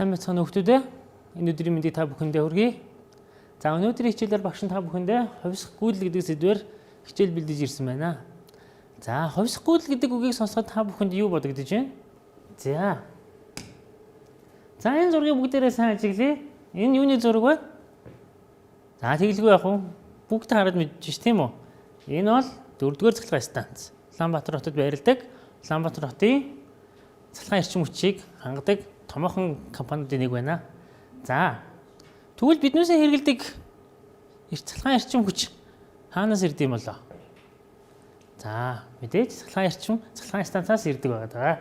Сайн мэцхан нөхдүүдээ энэ өдрийн мэндийг та бүхэндээ хүргэе. За өнөөдрийн хичээлээр багш та бүхэндээ хувьсах гүйдэл гэдэг сэдвээр хичээл бэлдэж ирсэн байна. За хувьсах гүйдэл гэдэг үгийг сонсоход та бүхэнд юу бодогдож байна? За энэ зургийг бүгдээрээ сайн ажиглая. Энэ юуны зураг вэ? За тэглгүй яах вэ? Бүгд хараад мэдчихэж тийм үү? Энэ бол 4-р цахилгаан станц. Улаанбаатар хотод байрладаг. Улаанбаатар хотын цахилгаан эрчим хүчийг хангадаг томоохон компаниудын нэг байна. За тэгвэл биднээс хэрэгэлдэг цахилгаан эрчим хүч хаанаас ирдэг юм болоо? За мэдээж цахилгаан станцаас ирдэг байгаа.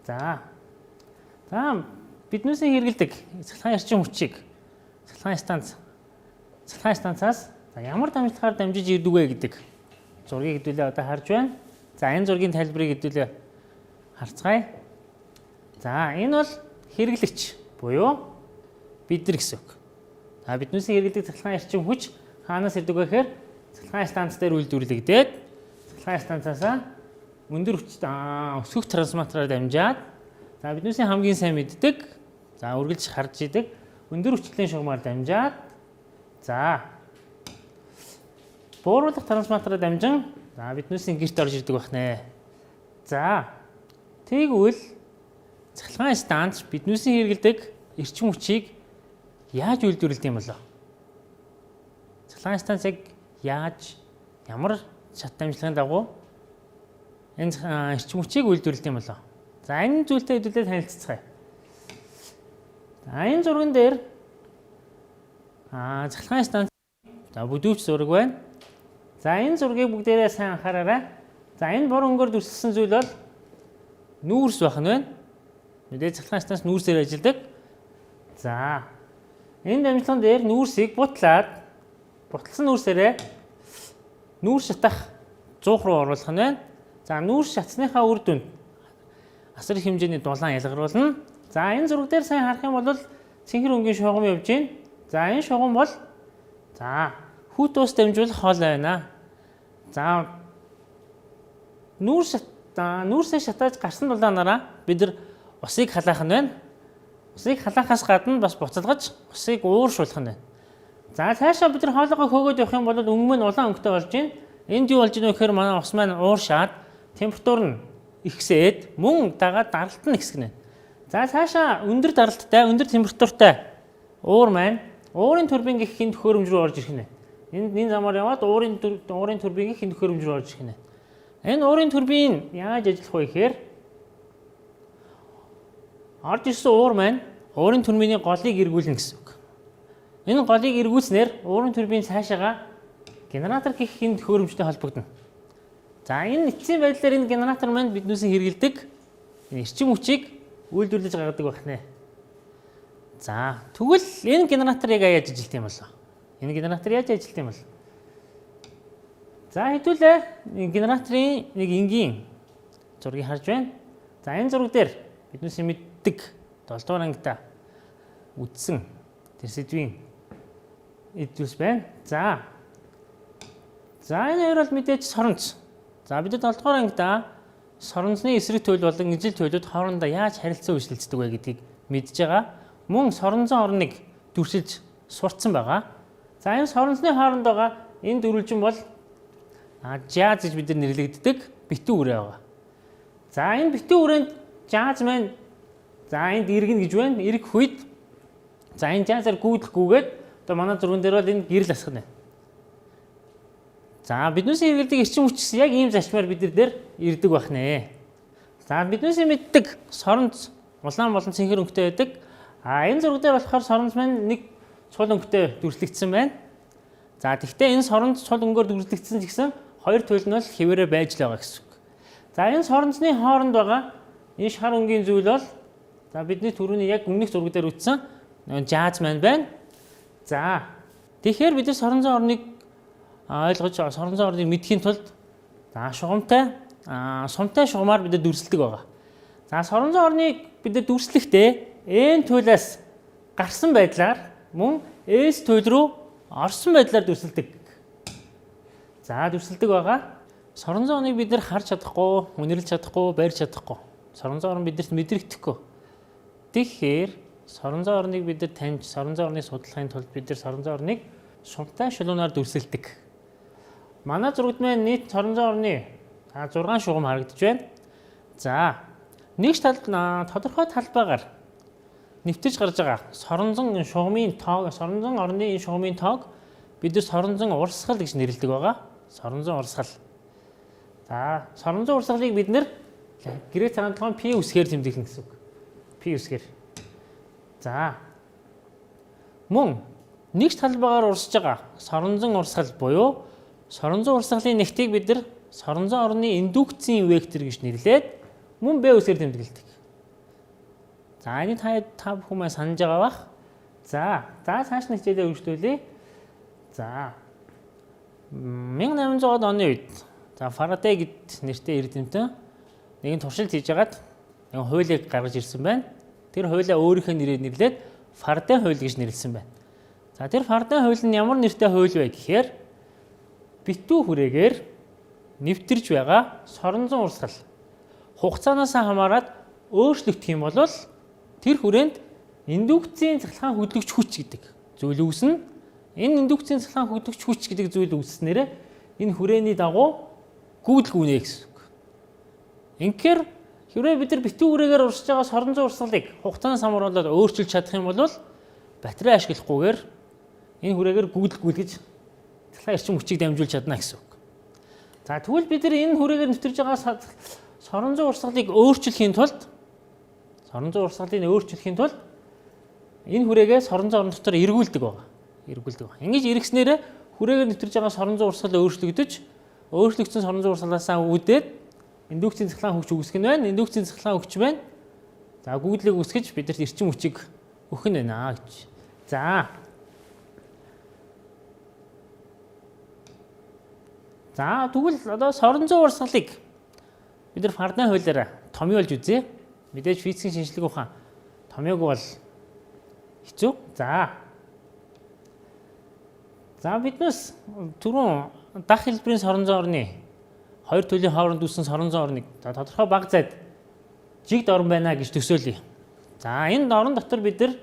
За биднээс хэрэгэлдэг цахилгаан эрчим хүчийг цахилгаан станцаас ямар дамжлагаар дамжиж ирдэг вэ гэдэг зургийг хэдүүлээ одоо харж байна. За энэ зургийн тайлбарыг хэдүүлээ харцгаая. За энэ бол хэрэглэгч буюу бид нар гэсэн үг. За биднээс хэрэглэдэг цахилгаан эрчим хүч хаанаас ирдэг вэ гэхээр цахилгаан станц дээр үйлдвэрлэгдээд цахилгаан станцаасаа өндөр өсгөх трансформатороор дамжаад биднээс хамгийн сайн мэддэг үргэлж харж идэг өндөр хүчлийн шугамаар дамжаад бууруулах трансформатороор дамжин биднээс гэрт орж ирдэг байна. За тэгвэл цахилгаан станц биднээс хэрэглэдэг эрчим хүчийг яаж үйлдвэрлэдэг юм болоо? Цахилгаан станцыг ямар шат дамжлагын дагуу энэ эрчим хүчийг үйлдвэрлэдэг юм болоо? За энэ зүйлтэй хэдүүлээ танилццгаая. За энэ зурган дээр цахилгаан станц бүдүүч зураг байна. За энэ зургийг бүгдээрээ сайн анхаараарай. За энэ бор өнгөөр дүрсэлсэн зүйл бол нүүрс байх нь байна. Мэдээж цахилгаан станц нүүрсээр ажилладаг. За энэ дамжлагын дээр нүүрсийг бутлсан нүүрсээрээ нүүрс шатах 100 руу оруулах нь байна. За нүүрс шатсныхаа үр дүнд асар их хэмжээний дулаан ялгаруулна. За энэ зураг дээр сайн харах юм бол цэнхэр өнгийн шугам явж байна. За энэ шугам бол хүүт ус дамжуулах хоол байна. За нүүрсээ шатааж гарсан дулаанаараа бид нар усыг халаах нь байна. Усыг халаахаас гадна бас буцалгаж усыг ууршуулах нь байна. За цаашаа бид нар хоолойгоо хөөгөөд явах юм бол өнгө нь улаан өнгөтэй болж байна. Энд юу болж байна вэ гэхээр манай ус маань ууршаад температур нь ихсээд мөн дагаад даралт нь ихсгэнэ. За цаашаа өндөр даралттай, өндөр температуртай уур маань уурын турбин гэх хин төхөөрөмж рүү орж ирэх нь. Энэ замаар яваад уурын турбин гэх хин төхөөрөмж рүү орж ирэх нь. Энэ уурын турбин яаж ажиллах вэ гэхээр орж ирсэн уур маань уурын турбины голыг эргүүлнэ гэсэн үг. Энэ голыг эргүүлснээр уурын турбин цаашаага генератор гэх хин төхөөрөмжтэй холбогдно. За энэ эцсийн байдлаар энэ генератор маань биднээс хэрэгэлдэг эрчим хүчийг үйлдвэрлэж гаргадаг байна. За тэгвэл энэ генераторыг яаж ажилтдаг юм бол? Энэ генератор яаж ажилтдаг юм бол? За хэдүүлээ генераторын нэг энгийн зургийг харж байна. За энэ зураг дээр биднээс мэддэг 7 дугаар ангита үдсэн тэр сэдвийн эдвэс байна. За энэ хоёр бол мэдээж соронц. За бид 7 дугаар ангита соронцны эсрэг туйл болон ижил туйлууд хоорондоо яаж харилцаа үйлчлэгддэг вэ гэдгийг мэдж байгаа. Мөн соронзон орныг дүрсэлж сурцсан байгаа. За энэ соронзны хооронд байгаа энэ дөрвөлжин бол жаз гэж бид нар нэрлэгддэг битүү үрээ байгаа. За энэ битүү үрээнд жаз маань энд иргэн гэж байна. Ирэх үед энэ жазаар гүйдэлгүйгээд одоо манай зурган дээр бол энэ гэрэл асах нь. За биднээс хэрэгэлдэг эрчим хүч яг ийм зарчмаар бид нар дээр ирдэг байна. За биднээс мэддэг соронз улаан болон цэнхэр өнгөтэй байдаг. Энэ зураг дээр болохоор соронз маань нэг цул өнгөтэй дүрслэгдсэн байна. За тэгвэл энэ соронз цул өнгөөр дүрслэгдсэн ч гэсэн хоёр туйл нь бол хэвээрээ байж л байгаа гэсэн үг. За энэ соронзны хооронд байгаа энэ шар өнгийн зүйл бол бидний түрүүний яг өмнөх зураг дээр үтсэн жаз маань байна. За тэгэхээр бид нар соронзон орныг ойлгож соронзон орныг мэдхийн тулд шугамтай сумтай шугамаар бид нар дүрсэлдэг байгаа. За соронзон орныг бид нар дүрслэхдээ N туйлаас гарсан байдлаар мөн S туйл руу орсон байдлаар дүрсэлдэг. За дүрсэлдэг байгаа. Соронзон орныг бид нар харж чадахгүй, үнэрлэж чадахгүй, барьж чадахгүй. Соронзон орн бидэрт мэдрэгдэхгүй. Тэгэхээр Соронзон орныг бид нар таньж, соронзон орныг судлахын тулд бид нар соронзон орныг шунттай шулуунаар дүрсэлдэг. Манай зурагт маань нийт соронзон орны 6 шугам харагдаж байна. За, нэг тодорхой талбайгаар нэвтэрч гарч байгаа соронзон шугамын тоог, соронзон орны энэ шугамын тоог бид нар соронзон урсгал гэж нэрлэдэг байгаа. Соронзон урсгал. За, соронзон урсгалыг бид нар грек цагаан толгойн пи үсгээр тэмдэглэнэ гэсэн үг. Пи үсгээр. За. Мөн нэг талбайгаар урсж байгаа соронзон урсгал буюу соронзон урсгалын нэгтийг бид нар соронзон орны индукцийн вектор гэж нэрлээд мөн Б үсгээр тэмдэглэдэг. За, энэ та бүхэн санаж байгаа бах. За, цааш нь хичээлээ үргэлжлүүлье. За. 1800-аад оны үед Фарадей гэд нэртэй эрдэмтэн нэгэн туршилт хийж агаад нэгэн хуулийг гаргаж ирсэн байна. Тэр хуулиа өөрийнхөө нэрээр нэрлээд Фарадей хууль гэж нэрлсэн байна. За, тэр Фарадей хууль нь ямар нэртэй хууль вэ гэхээр битүү хүрээгээр нэвтэрж байгаа соронзон урсгал хугацаанаас хамаарат өөрчлөгдөх юм бол тэр хүрээнд индукцийн цахилгаан хөдөлгөгч хүч гэдэг зүйл үүснэ. Энэ индукцийн цахилгаан хөдөлгөгч хүч гэдэг зүйл үүснээр энэ хүрээний дагуу гүйдэл гүнэ гэсэн үг. Инхээр хэрвээ бид нар битүү хүрээгээр урсж байгаа соронзон урсгалыг хугацаанаас хамааруулаад өөрчилж чадах юм бол батарей ашиглахгүйгээр энэ хүрээгээр гүйдэл гүйлгэж цахилгаан эрчим хүчийг дамжуулж чадна гэсэн үг. За, тэгвэл бид нар энэ хүрээгээр нэвтэрж байгаа соронзон урсгалыг өөрчлөхийн тулд энэ хүрээгээ соронзон орон дотор эргүүлдэг байгаа. Ингэж эргэснээр хүрээгээр нэвтэрж байгаа соронзон урсгал өөрчлөгдсөн соронзон урсгалаасаа үүдээд индукцийн цахилгаан хүч үүсгэх нь байна. Индукцийн цахилгаан хүч байна. За, гүйдлийг үүсгэж бидэрт эрчим хүчийг өгөх нь байна гэж. За, тэгвэл одоо соронзон урсгалыг бид нар Фарадей хуулиараа томьёолж үзье. Мэдээж физикийн шинжлэх ухаан томьёогүй бол хэцүү. За, биднээс түрүүн дах хэлбэрийн соронзон орны хоёр төлөлийн хооронд үүссэн соронзон орныг тодорхой бага зайд жигд орн байна гэж төсөөлье. За, энэ орон дотор бид нар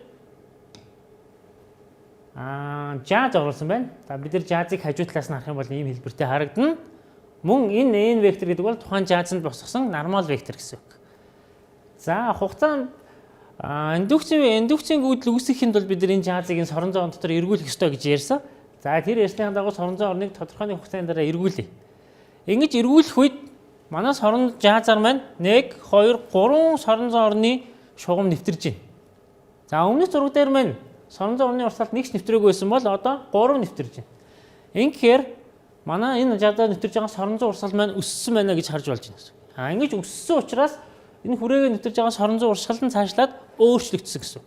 жаз оруулсан байна. За, бид нар жазыг хажуу талаас нь харах юм бол ийм хэлбэртэй харагдана. Мөн энэ n вектор гэдэг бол тухайн жазанд босгосон нормал вектор гэсэн үг. За, хугацаанд индукцийн гүйдэл үүсгэхийн тулд бид нар энэ жазыг энэ соронзон орн дотор эргүүлэх ёстой гэж ярьсан. За, тэр ярьсны дагуу соронзон орныг тодорхой хугацааны дараа эргүүлье. Ингэж эргүүлэх үед манай жазар маань 1, 2, 3 соронзон орны шугам нэвтэрж байна. За, өмнөх зураг дээр маань соронзон орны урсгалд нэгч нэвтрээгүй байсан бол одоо 3 нэвтэрж байна. Ингэхээр манай энэ жазаар нэвтэрж байгаа соронзон урсгал маань өссөн байна гэж харж болж байна. Ингэж өссөн учраас энэ хүрээгээ нэвтэрж байгаа соронзон урсгал нь цаашлаад өөрчлөгдсөн гэсэн.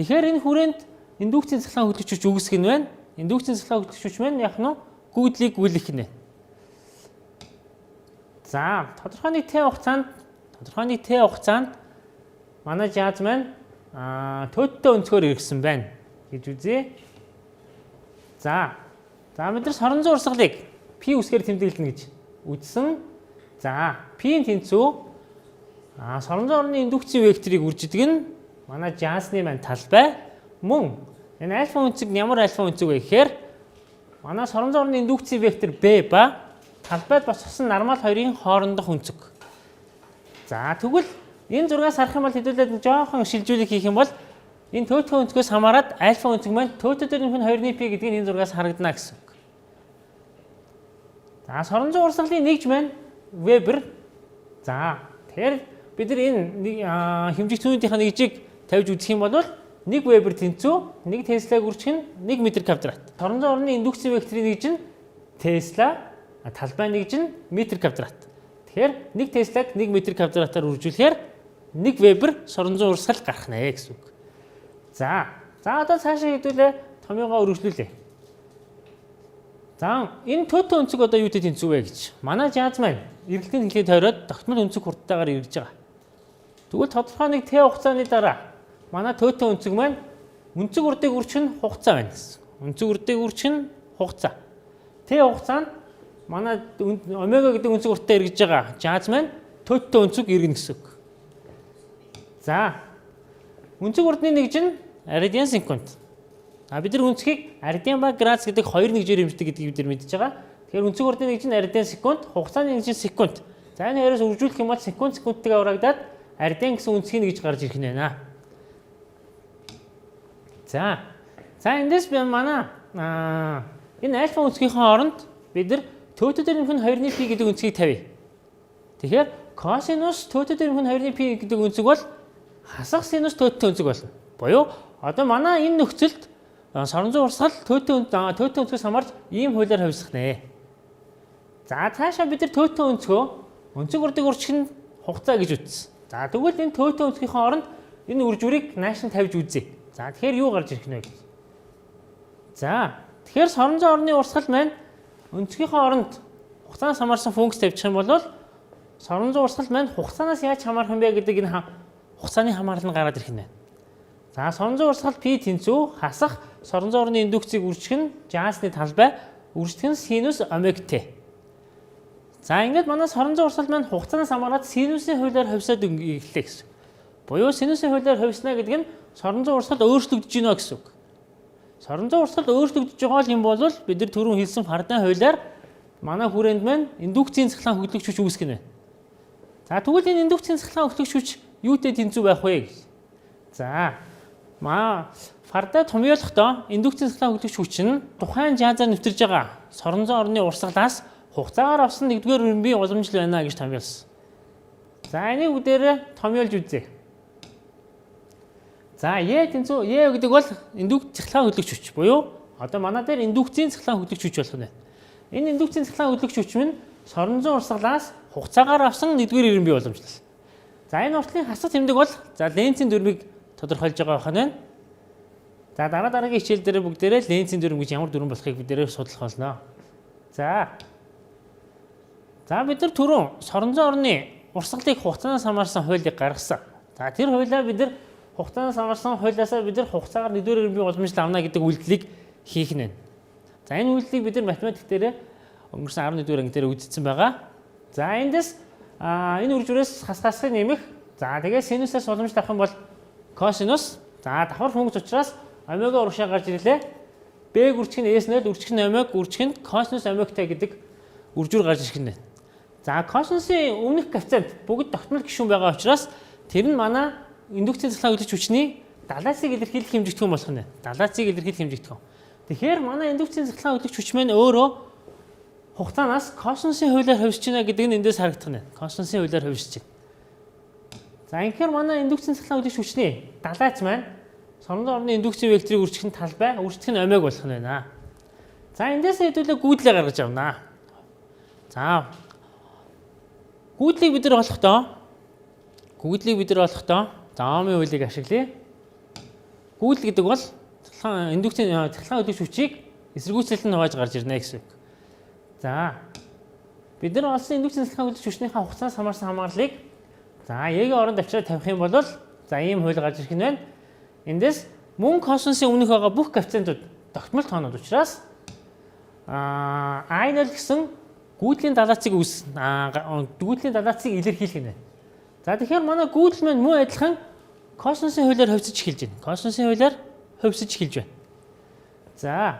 Тэгэхээр энэ хүрээнд индукцийн цахилгаан хөдөлгөгч хүч үүсгэх нь байна. Индукцийн цахилгаан хөдөлгөгч хүч маань яг нь гүйдлийг гүйлгэх нь байна. За, тодорхой нэг Т хугацаанд манай жаз маань төөдтэй өнцгөр иргэсэн байна гэж үзье. За, бид нар соронзон урсгалыг P үсгээр тэмдэглэнэ гэж үзсэн. За, P-ийн тэнцүү соронзон орны индукцийн векторыг үржидэг нь манай жазны маань талбай. Мөн энэ альфа үнцэг ямар альфа үнцэг вэ гэхээр манай соронзон орны индукцийн вектор B ба талбайд босгосон нормал хоёрын хоорондох үнцэг. За, тэгвэл энэ зургаас харах юм бол хэдүүлээд жоохон шилжүүлэг хийх юм бол энэ төөтгөө үнцгөөс хамаарат альфа үнцэг маань төөтө дээр нөхөн 2-ны π гэдэг нь энэ зургаас харагдана гэсэн үг. За, соронзон урсгалын нэгж маань Вебер. За, тэгэхээр бид нар энэ хэмжигтүүнийхээ нэгжийг тавьж үзэх юм бол 1 Вебер тэнцүү, 1 Теслагийг үржих нь 1 метр квадрат. Соронзон орны индукцийн векторын нэгж нь Тесла, талбай нэгж нь метр квадрат. Тэгэхээр 1 Теслаг 1 метр квадратаар үржүүлэхээр 1 Вебер соронзон урсгал гарах нэ гэсэн үг. За, одоо цаашаа хэдүүлээ томьёогоо үргэлжлүүлье. За, энэ төөтө өнцөг одоо юутэй тэнцүү вэ гэж. Манай жаз маань эргэлтийн хэлхий тойроод тогтмол өнцөг хурдтайгаар эргэж байгаа. Тэгвэл тодорхой нэг Т хугацааны дараа манай төөтө өнцөг маань өнцөг урдыг үржих нь хугацаа байна гэсэн. Өнцөг урдыг үржих нь хугацаа. Т хугацаанд манай омега гэдэг өнцөг уртаа эргэж байгаа жаз маань төөтө өнцөг эргэнэ гэсэн үг. За, Өнцөг урдны нэгж нь радиан секунд. Бид нар өнцгийг радиан ба градус гэдэг хоёр нэгжээр хэмждэг гэдгийг бид нар мэдж байгаа. Тэгэхээр өнцөг урдны нэгж нь радиан секунд, хугацааны нэгж нь секунд. За энэ хоёроос үржүүлэх юм бол секундтэйгээ урагдаад радиан гэсэн үнцгийг нэгж гарч ирэх нь байна. За эндээс манай энэ альфа үнцгийнхээ оронд бид нар төөтө дээр нэмэх нь 2-ны π гэдэг үнцгийг тавья. Тэгэхээр косинус төөтө дээр нэмэх нь 2-ны π гэдэг үнцэг бол хасах синус төөттэй үнцэг болно. Буюу одоо манай энэ нөхцөлд соронзон урсгал төөттэй үнцгээс хамаарч ийм хуулиар хувьсах нэ. За цаашаа бид нар төөттэй үнцгөө өнцөг урдыг урьдчилан хугацаа гэж үзсэн. За тэгвэл энэ төөттэй үнцгийнхээ оронд энэ үржүүрийг нааш нь тавьж үзье. За тэгэхээр юу гарч ирэх нь вэ гэж. За тэгэхээр соронзон орны урсгал маань өнцгийнхээ оронд хугацаанаас хамаарсан функц тавьчих юм бол соронзон урсгал маань хугацаанаас яаж хамаарх юм бэ гэдэг энэ хугацааны хамаарлал нь гараад ирэх нь байна. За соронзон урсгал π тэнцүү хасах соронзон орны индукцийг үржих нь жаасны талбай үржих нь синус омег т. За ингээд манай соронзон урсгал маань хугацаанаас хамаарат синусын хуулиар хувьсаад эхэллээ гэсэн. Буюу синусын хуулиар хувьснаа гэдэг нь соронзон урсгал өөрчлөгдөж гинэ гэсэн үг. Соронзон урсгал өөрчлөгдөж байгаа юм бол бид нар түрүүн хэлсэн Фарадайн хуулиар манай хүрээнд маань индукцийн цахилгаан хөдлөгч хүч үүсгэх нь. За тэгвэл энэ индукцийн цахилгаан хөдлөгч хүч юутэй тэнцүү байх вэ гэж. За Фарадай томьёолохдоо индукцийн цахилгаан хөдлөгч хүч нь тухайн жазаар нэвтэрж байгаа соронзон орны урсгалаас хугацаагаар авсан нэгдүгээр өрөмбийн уламжлал байна гэж томьёолсон. За энийг бүгдээрээ томьёолж үзье. За Е тэнцүү Е гэдэг бол индукцийн цахилгаан хөдлөгч хүч буюу одоо манай дээр индукцийн цахилгаан хөдлөгч хүч болох нь. Энэ индукцийн цахилгаан хөдлөгч хүч нь соронзон урсгалаас хугацаагаар авсан нэгдүгээр өрөмбийн уламжлал. За энэ уртлын хасах тэмдэг бол ленцийн дүрмийг тодорхойлж байгаа байна. За дараагийн хичээл дээр бүгдээрээ ленцийн дүрм гэж ямар дүрм болохыг бидээрээ судлах болно. За бид нар түрүүн соронзон орны урсгалыг хугацаанаас хамаарсан хуулийг гаргасан. За тэр хуулиа бид нар хугацаанаас хамаарсан хуулиасаа бид нар хугацаагаар нэгдүгээр өрөмбийн уламжлал авна гэдэг үйлдэлийг хийх нь. За энэ үйлдэлийг бид нар математик дээр өнгөрсөн 11-р анги дээр үзсэн байгаа. За эндээс энэ үржүүрээс хасхыг нэмэх. За тэгээ синусаас уламжлал авах юм бол косинус. За давхар функц учраас омега урагшаа гарч ирлээ. Б үржих нь S0 үржих нь омег үржих нь косинус омегтай гэдэг үржүүр гарч ирэх нь. За косинусын өмнөх коэффициент бүгд тогтмол гишүүн байгаа учраас тэр нь манай индукцийн цахилгаан хөдлөгч хүчний далайцыг илэрхийлэх хэмжигдэхүүн болох нь. Далайцыг илэрхийлэх хэмжигдэхүүн. Тэгэхээр манай индукцийн цахилгаан хөдлөгч хүч маань өөрөө хугацаанаас косинусын хуулиар хувьсч байна гэдэг нь эндээс харагдах нь. Косинусын хуулиар хувьсч байна. За ингэхээр манай индукцийн цахилгаан хөдлөгч хүчний далайц маань соронзон орны индукцийн векторыг үржих нь талбай, үржих нь омег болох нь байна. За эндээс хэдүүлээ гүйдлээ гаргаж авнаа. За гүйдлийг бид нар олохдоо за омын хуулийг ашиглая. Гүйдэл гэдэг бол индукцийн цахилгаан хөдлөгч хүчийг эсэргүүцэлд нь хувааж гарч ирнэ гэсэн үг. За бид нар олсон индукцийн цахилгаан хөдлөгч хүчнийхээ хугацаанаас хамаарсан хамаарлыг за Е-ийн оронд авчираад тавих юм бол за ийм хууль гарч ирэх нь байна. Эндээс мөн косинусын өмнөх байгаа бүх коэффициентууд тогтмол тоонууд учраас I0 гэсэн гүйдлийн далайцыг гүйдлийн далайцыг илэрхийлэх нь. За тэгэхээр манай гүйдэл маань мөн адилхан косинусын хуулиар хувьсаж эхэлж байна. Косинусын хуулиар хувьсаж эхэлж байна.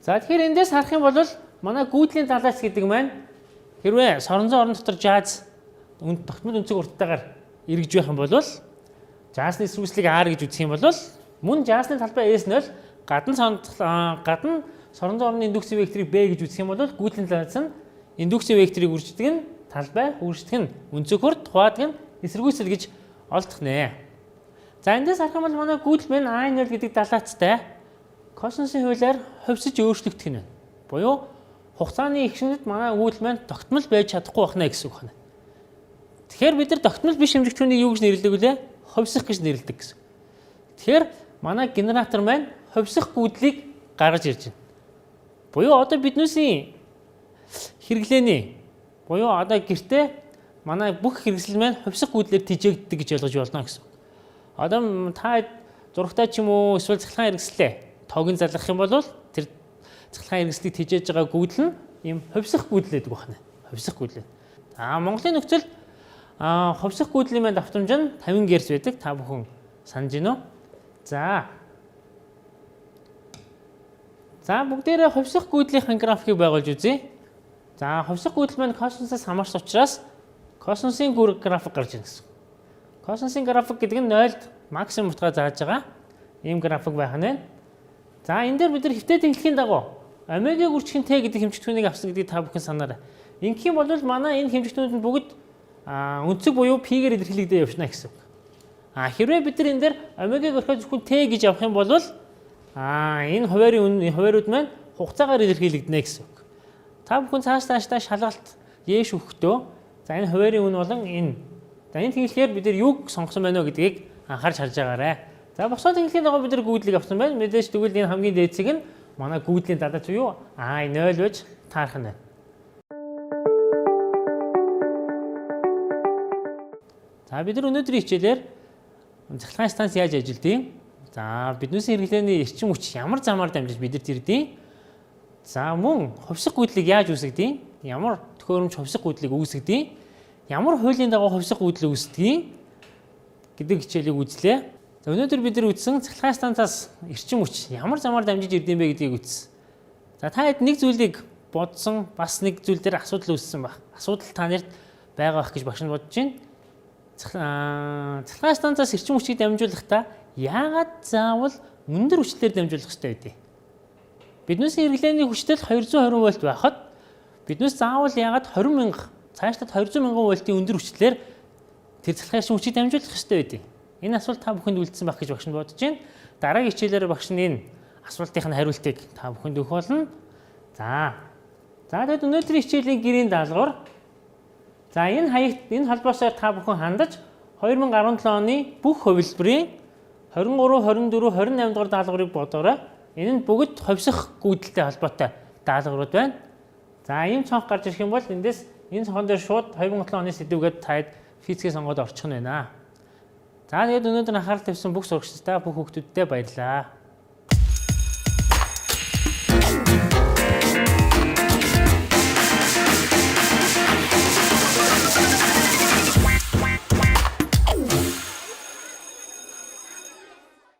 За тэгэхээр эндээс харах юм бол манай гүйдлийн далайц гэдэг маань хэрвээ соронзон орон дотор жаз тогтмол өнцөг урттайгаар эргэж байх юм бол жазны эсрүүцлийг R гэж үзэх юм бол мөн жазны талбай S0 гадна соронзон орны индукцийн векторыг B гэж үзэх юм бол гүйдлийн далайц нь индукцийн векторыг үрждэг нь талбай, үрждэг нь өнцөг хурд, хуваадаг нь эсрэгүүцэл гэж олдох нэ. За эндээс харах юм бол манай гүйдэл маань I0 гэдэг далайцтай косинусын хуулиар хувьсаж өөрчлөгдөх нь. Буюу хугацааны ихшнэд манай гүйдэл маань тогтмол байж чадахгүй байна гэсэн үг байна. Тэгэхээр бид нар тогтмол биш хэмжигдэхүүнийг юу гэж нэрлэдэг вүлээ? Хувьсах гэж нэрлэдэг гэсэн. Тэгэхээр манай генератор маань хувьсах гүйдлийг гаргаж ирж байна. Буюу одоо биднээсийн хэрэглээний буюу одоо гэртээ манай бүх хэрэгсэл маань хувьсах гүйдлээр тижээгддэг гэж ойлгож болно гэсэн. Одоо та зурагтай ч юм уу эсвэл цахилгаан хэрэгслээ тоог нь залгах юм бол тэр цахилгаан хэрэгслийг тижээж байгаа гүйдэл нь ийм хувьсах гүйдэл гэдэг байна. Хувьсах гүйдэл. Монголын нөхцөлд хувьсах гүйдлийн маань давтамж нь 50 Гц байдаг. Та бүхэн санаж байна уу? За бүгдээрээ хувьсах гүйдлийн графикийг байгуулж үзье. За хувьсах гүйдэл маань космосоос хамаарч учраас космосын график гарч ирнэ гэсэн. Космосын график гэдэг нь 0-д максимум утгаа зааж байгаа. Ийм график байх нь. За энэ дээр бид нар хэвтэ тэнхлийн дагуу омега үржихийн Т гэдэг хэмжигдэхүүнийг авсан гэдгийг та бүхэн санаарай. Ингэх юм бол манай энэ хэмжигдэхүүнүүд нь бүгд өнцөг буюу π-гээр илэрхийлэгдээ явчихна гэсэн үг. Хэрвээ бид нар энэ дээр омегаг орхиод зөвхөн Т гэж авах юм бол энэ хуваарийн маань хугацаагаар илэрхийлэгдэнэ гэсэн үг. Та бүхэн цаашдаа шалгалт Е шүүхтөө энэ хуваарийн үн болон энэ. За энэ тэнхлэхээр бид нар юуг сонгосон байна вэ гэдгийг анхаарч харж байгаарай. За босоод тэнхлийн дагуу бид нар гүйдлийг авсан байна. Мэдээж тэгвэл энэ хамгийн дээдсэг нь манай гүйдлийн дадач юу? 0 байж таарах нь байна. За бид нар өнөөдрийн хичээлээр цахилгаан станц яаж ажилладаг? За биднээс хэрэглээний эрчим хүч ямар замаар дамжиж бидэрт ирдэг? За мөн хувьсах гүйдлийг яаж үүсгэдэг? Ямар төхөөрөмж хувьсах гүйдлийг үүсгэдэг? Ямар хуулийн дагуу хувьсах гүйдэл үүсдэг гэдэг хичээлийг үзлээ. За өнөөдөр бид нар үзсэн цахилгаан станцаас эрчим хүч ямар замаар дамжиж ирдэм бэ гэдгийг үзсэн. За та хэд нэг зүйлийг бодсон бас нэг зүйл дээр асуудал үүссэн баг. Асуудал та нарт байгаа байх гэж багш нь бодож байна. Цахилгаан станцаас эрчим хүчийг дамжуулахдаа яагаад заавал өндөр хүчлээр дамжуулах ёстой вэ? Биднээс хэрэглээний хүчтэй 220 вольт байхад биднээс заавал яагаад 20 мянга цаашдаа 200 мянган вольтын өндөр хүчлээр тэр цахилгаан эрчим хүчийг дамжуулах ёстой вэ? Энэ асуулт та бүхэнд үлдсэн байх гэж багш нь бодож байна. Дараагийн хичээлээр багш нь энэ асуултын хариултыг та бүхэнд өгөх болно. За тэгэд өнөөдрийн хичээлийн гэрийн даалгавар. За энэ холбоосоор та бүхэн хандаж 2017 оны бүх хувилбарын 23, 24, 28 дугаар даалгаврыг бодоорой. Энэ нь бүгд хувьсах гүйдэлтэй холбоотой даалгаврууд байна. За ийм цонх гарч ирэх юм бол эндээс энэ цонхон дээр шууд 2007 оны сэдвгээд таад физикээ сонгоод орчих нь байна. За тэгээд өнөөдөр анхаарал тавьсан бүх сурагчдаа бүх хүүхдүүдтэй баярлалаа.